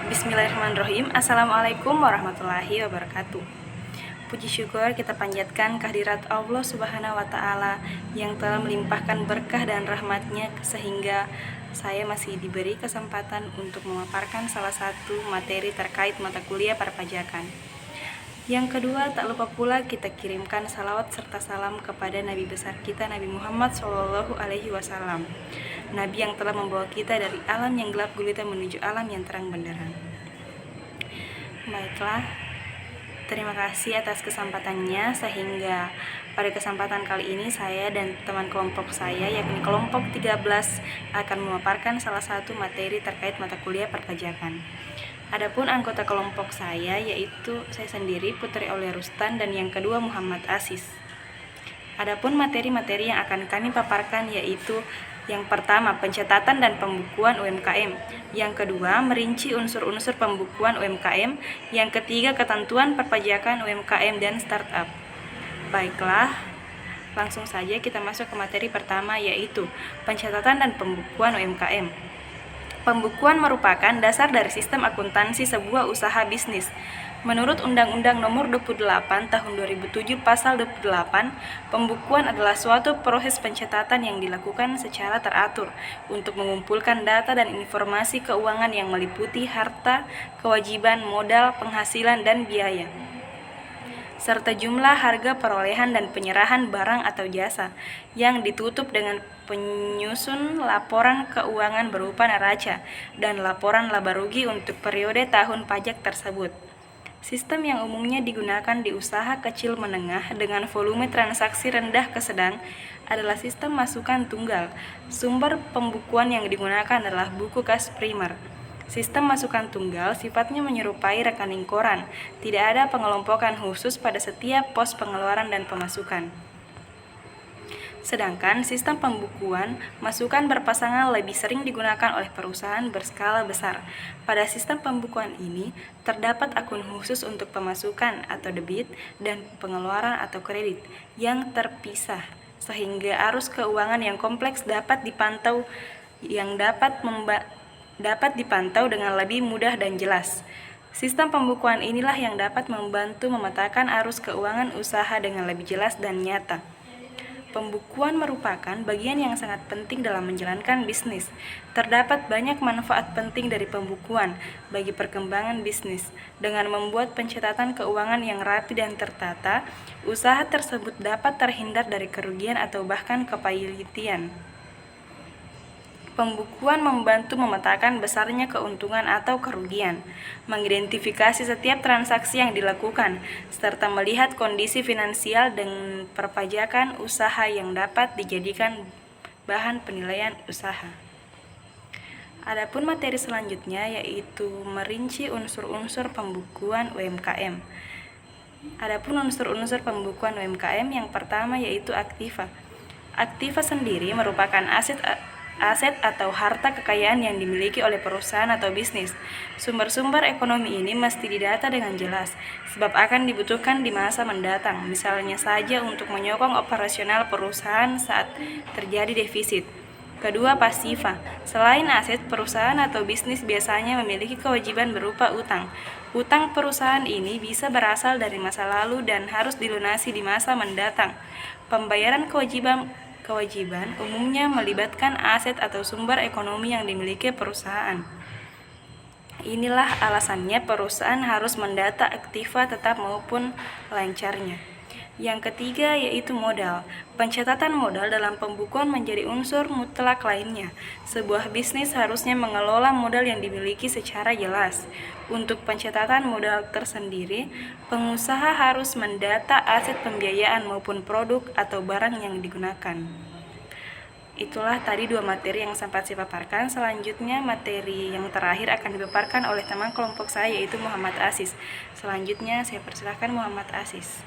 Bismillahirrahmanirrahim. Assalamualaikum warahmatullahi wabarakatuh. Puji syukur kita panjatkan kehadirat Allah Subhanahu wa Ta'ala yang telah melimpahkan berkah dan rahmatnya sehingga saya masih diberi kesempatan untuk memaparkan salah satu materi terkait mata kuliah perpajakan. Yang kedua, tak lupa pula kita kirimkan salawat serta salam kepada Nabi besar kita, Nabi Muhammad SAW, Nabi yang telah membawa kita dari alam yang gelap gulita menuju alam yang terang benderang. Baiklah, terima kasih atas kesempatannya, sehingga pada kesempatan kali ini saya dan teman kelompok saya, yakni kelompok 13, akan memaparkan salah satu materi terkait mata kuliah perpajakan. Adapun anggota kelompok saya yaitu saya sendiri, Putri Aulia Rustan, dan yang kedua Muhammad Asis. Adapun materi-materi yang akan kami paparkan yaitu yang pertama, pencatatan dan pembukuan UMKM. Yang kedua, merinci unsur-unsur pembukuan UMKM. Yang ketiga, ketentuan perpajakan UMKM dan startup. Baiklah, langsung saja kita masuk ke materi pertama yaitu pencatatan dan pembukuan UMKM. Pembukuan merupakan dasar dari sistem akuntansi sebuah usaha bisnis. Menurut Undang-Undang Nomor 28 Tahun 2007 Pasal 28, pembukuan adalah suatu proses pencatatan yang dilakukan secara teratur untuk mengumpulkan data dan informasi keuangan yang meliputi harta, kewajiban, modal, penghasilan, dan biaya, serta jumlah harga perolehan dan penyerahan barang atau jasa, yang ditutup dengan penyusun laporan keuangan berupa neraca dan laporan laba rugi untuk periode tahun pajak tersebut. Sistem yang umumnya digunakan di usaha kecil menengah dengan volume transaksi rendah ke sedang adalah sistem masukan tunggal. Sumber pembukuan yang digunakan adalah buku kas primer. Sistem masukan tunggal sifatnya menyerupai rekening koran, tidak ada pengelompokan khusus pada setiap pos pengeluaran dan pemasukan. Sedangkan sistem pembukuan masukan berpasangan lebih sering digunakan oleh perusahaan berskala besar. Pada sistem pembukuan ini, terdapat akun khusus untuk pemasukan atau debit dan pengeluaran atau kredit yang terpisah, sehingga arus keuangan yang kompleks dapat dipantau dengan lebih mudah dan jelas. Sistem pembukuan inilah yang dapat membantu memetakan arus keuangan usaha dengan lebih jelas dan nyata. Pembukuan merupakan bagian yang sangat penting dalam menjalankan bisnis. Terdapat banyak manfaat penting dari pembukuan bagi perkembangan bisnis. Dengan membuat pencatatan keuangan yang rapi dan tertata, usaha tersebut dapat terhindar dari kerugian atau bahkan kepahitian. Pembukuan membantu memetakan besarnya keuntungan atau kerugian, mengidentifikasi setiap transaksi yang dilakukan, serta melihat kondisi finansial dan perpajakan usaha yang dapat dijadikan bahan penilaian usaha. Adapun materi selanjutnya yaitu merinci unsur-unsur pembukuan UMKM. Adapun unsur-unsur pembukuan UMKM yang pertama yaitu aktiva. Aktiva sendiri merupakan aset atau harta kekayaan yang dimiliki oleh perusahaan atau bisnis. Sumber-sumber ekonomi ini mesti didata dengan jelas, sebab akan dibutuhkan di masa mendatang, misalnya saja untuk menyokong operasional perusahaan saat terjadi defisit. Kedua, pasiva. Selain aset, perusahaan atau bisnis biasanya memiliki kewajiban berupa utang. Utang perusahaan ini bisa berasal dari masa lalu dan harus dilunasi di masa mendatang. Pembayaran kewajiban umumnya melibatkan aset atau sumber ekonomi yang dimiliki perusahaan. Inilah alasannya perusahaan harus mendata aktiva tetap maupun lancarnya. Yang ketiga yaitu modal. Pencatatan modal dalam pembukuan menjadi unsur mutlak lainnya. Sebuah bisnis harusnya mengelola modal yang dimiliki secara jelas. Untuk pencatatan modal tersendiri, pengusaha harus mendata aset pembiayaan maupun produk atau barang yang digunakan. Itulah tadi dua materi yang sempat saya paparkan. Selanjutnya materi yang terakhir akan dipaparkan oleh teman kelompok saya yaitu Muhammad Asis. Selanjutnya saya persilahkan Muhammad Asis.